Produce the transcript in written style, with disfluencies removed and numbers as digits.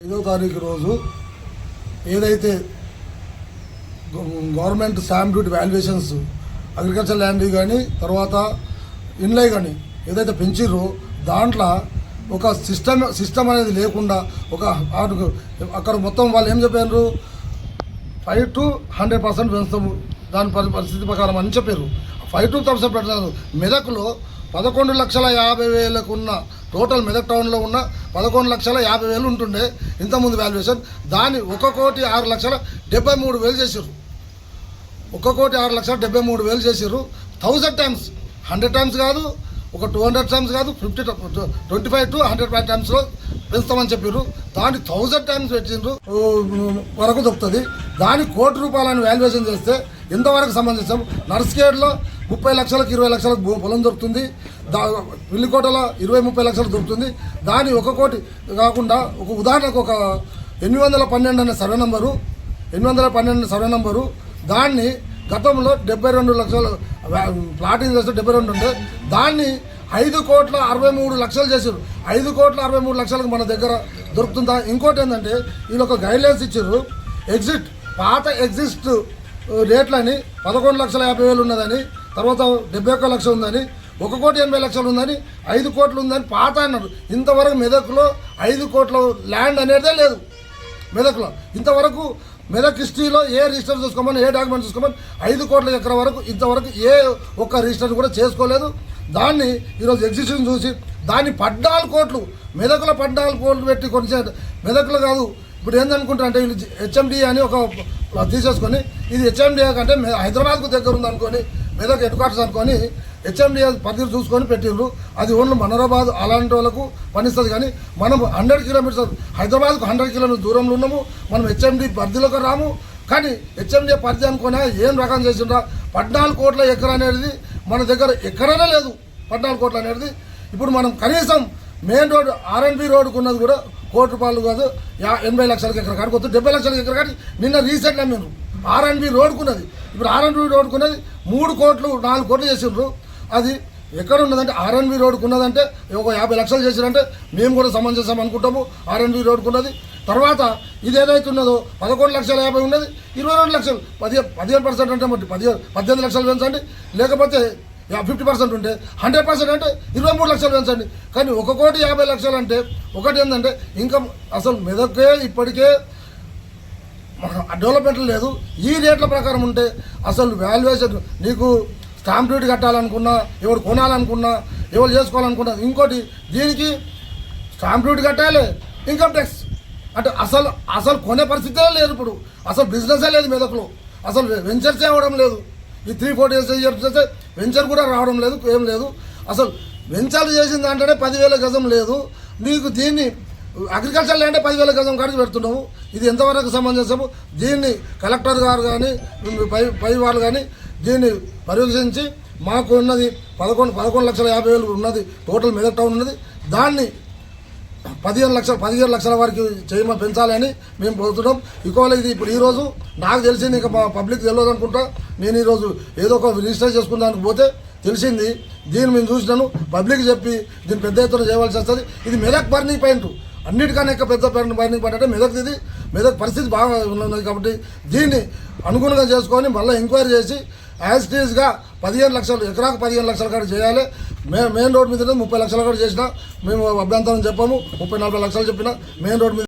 5వ తారీఖు రోజు ఏదైతే government stamp duty valuations agriculture land కానీ తర్వాత ఇన్లై కానీ ఏదైతే పెంచిర్రో దాంట్లో ఒక సిస్టమ్ అనేది లేకుండా ఒక అక్కడ మొత్తం వాళ్ళు ఏం చెప్పారు 5 to 100% పెంచుతాము దాని పరిస్థితి ప్రకారం అని చెప్పారు. 5 to 10% పెట్టలేదు. మెదక్లో 11,50,000 ఉన్న టోటల్ మెదక్ టౌన్లో ఉన్న 11,50,000 ఉంటుండే ఇంతకుముందు వాల్యుయేషన్. దాన్ని 1,06,73,000 చేసారు. 1,06,73,000 చేసారు. 1000 టైమ్స్, 100 టైమ్స్ కాదు, ఒక 200 టైమ్స్ కాదు, 25 to 100 టైమ్స్లో పెంచుతామని చెప్పారు. దాన్ని 1000 టైమ్స్ పెట్టిండ్రు వరకు దొరుకుతుంది. దాని ₹1,00,00,000 వాల్యుయేషన్ చేస్తే ఎంతవరకు సమంజసం? నర్స్కేడ్లో 30 లక్షలకు 20 లక్షలకు పొలం దొరుకుతుంది. విల్లికోటలో 20-30 లక్షలకు దొరుకుతుంది. దాని 1 కోటి కాకుండా ఒక ఉదాహరణకు ఒక 812 అనే సర్వే నంబరు, 812 సర్వే నంబరు దాన్ని గతంలో 72 లక్షలు ప్లాటింగ్ చేస్తే 72 ఉంటే దాన్ని 5,63,00,000 చేశారు. 5,63,00,000 మన దగ్గర దొరుకుతుందా? ఇంకోటి ఏంటంటే వీళ్ళు ఒక గైడ్లైన్స్ ఇచ్చారు. పాత ఎగ్జిస్ట్ రేట్లని 11,50,000 ఉన్నదని, తర్వాత 71 లక్షలు ఉందని, 1,80,00,000 ఉందని, 5 కోట్లు ఉందని పాత అన్నారు. ఇంతవరకు మెదక్లో 5 కోట్ల ల్యాండ్ అనేదే లేదు. మెదక్లో ఇంతవరకు మెదక్ హిస్టరీలో ఏ రిజిస్టర్ చూసుకోమని, ఏ డాక్యుమెంట్ చూసుకోమని 5 కోట్ల ఎకరం వరకు ఇంతవరకు ఏ ఒక్క రిజిస్టర్ కూడా చేసుకోలేదు. దాన్ని ఈరోజు ఎగ్జిస్టింగ్ చూసి దాన్ని 14 కోట్లు మెదక్లో 14 కోట్లు పెట్టి కొంచెం మెదక్లో కాదు. ఇప్పుడు ఏందనుకుంటారు అంటే వీళ్ళు హెచ్ఎండి అని ఒక తీసేసుకొని ఇది హెచ్ఎండిఏ కంటే హైదరాబాద్కు దగ్గర ఉంది అనుకొని మెదక్ హెడ్ క్వార్టర్స్ అనుకొని హెచ్ఎండిఏ పరిధి చూసుకొని పెట్టిండ్రు. అది ఓన్లీ మనోరాబాద్ అలాంటి వాళ్ళకు పనిస్తుంది. కానీ మనం 100 కిలోమీటర్స్ హైదరాబాద్కు 100 కిలోమీటర్స్ దూరంలో ఉన్నాము. మనం హెచ్ఎండి పరిధిలోకి రాము. కానీ హెచ్ఎండిఏ పరిధి అనుకునే ఏం రకం చేసిండ్రా? 14 కోట్ల ఎకరం అనేది మన దగ్గర ఎక్కడైనా లేదు. 14 కోట్లు అనేది ఇప్పుడు మనం కనీసం మెయిన్ రోడ్ R&B రోడ్కు ఉన్నది కూడా ₹1,00,00,000 కాదు, 80 లక్షలకి ఎకర కాడికి వస్తుంది. 70 లక్షలకి ఎకర కాడి నిన్న రీసెంట్గా మేము R&B రోడ్కున్నది. ఇప్పుడు R&B రోడ్కున్నది 3 కోట్లు 4 కోట్లు చేసిండ్రు. అది ఎక్కడ ఉన్నదంటే R&B రోడ్కున్నదంటే ఒక 50 లక్షలు చేసిరంటే మేము కూడా సమంజసం అనుకుంటాము. R&B రోడ్కున్నది తర్వాత ఇది ఏదైతే ఉన్నదో 11,50,000 ఉన్నది, 22 లక్షలు 15% అంటే 18 లక్షలు పెంచండి, లేకపోతే 50% ఉంటే 100% అంటే 23 లక్షలు పెంచండి. కానీ 1,50,00,000 అంటే ఒకటి ఏంటంటే ఇంకా అసలు మెదకే ఇప్పటికే డెవలప్మెంట్ లేదు. ఈ రేట్ల ప్రకారం ఉంటే అసలు వాల్యుయేషన్ నీకు స్టాంప్ డ్యూటీ కట్టాలనుకున్నా, ఎవరు కొనాలనుకున్నా, ఎవరు చేసుకోవాలనుకున్నా, ఇంకోటి దీనికి స్టాంప్ డ్యూటీ కట్టాలి, ఇన్కమ్ ట్యాక్స్ అంటే అసలు కొనే పరిస్థితే లేదు. ఇప్పుడు అసలు బిజినెసే లేదు మెదక్లో. అసలు వెంచర్సే అవ్వడం లేదు. ఈ 3-4 ఇయర్స్ చేస్తే వెంచర్ కూడా రావడం లేదు, ఏం లేదు. అసలు వెంచర్లు చేసిన దాంట్లోనే 10,000 గజం లేదు. నీకు దీన్ని అగ్రికల్చర్ ల్యాండే 10,000 గజం కాడికి పెడుతున్నావు. ఇది ఎంతవరకు సమంజసము? దీన్ని కలెక్టర్ గారు కానీ పై వాళ్ళు కానీ దీన్ని పర్యవేక్షించి మాకు ఉన్నది 11,50,000 ఉన్నది టోటల్ మెదక్ టౌన్ ఉన్నది. దాన్ని 15 లక్షల వరకు చేయమని పెంచాలని మేము పోతున్నాం. ఇంకోవేళ ఇది ఇప్పుడు ఈరోజు నాకు తెలిసింది, ఇంకా మా పబ్లిక్ తెలియదు అనుకుంటా. నేను ఈరోజు ఏదో ఒక రిజిస్టర్ చేసుకున్నానికి పోతే తెలిసింది. దీన్ని మేము చూసినాను, పబ్లిక్ చెప్పి దీన్ని పెద్ద ఎత్తున చేయవలసి వస్తుంది. ఇది మెదక్ బర్నింగ్ పాయింట్, అన్నిటికన్నా ఎక్కువ పెద్ద బర్నింగ్ పాయింట్ అంటే మెదక్. ఇది మెదక్ పరిస్థితి బాగా ఉన్నది కాబట్టి దీన్ని అనుగుణంగా చేసుకొని మళ్ళీ ఎంక్వైరీ చేసి యాజ్ ఇట్ ఈజ్గా 15 లక్షలు ఎకరాకు 15 లక్షల కాడ చేయాలి. మెయిన్ రోడ్ మీద 30 లక్షల కాడ చేసినా మేము అభ్యంతరం చెప్పాము. 30-40 లక్షలు చెప్పినా మెయిన్ రోడ్ మీద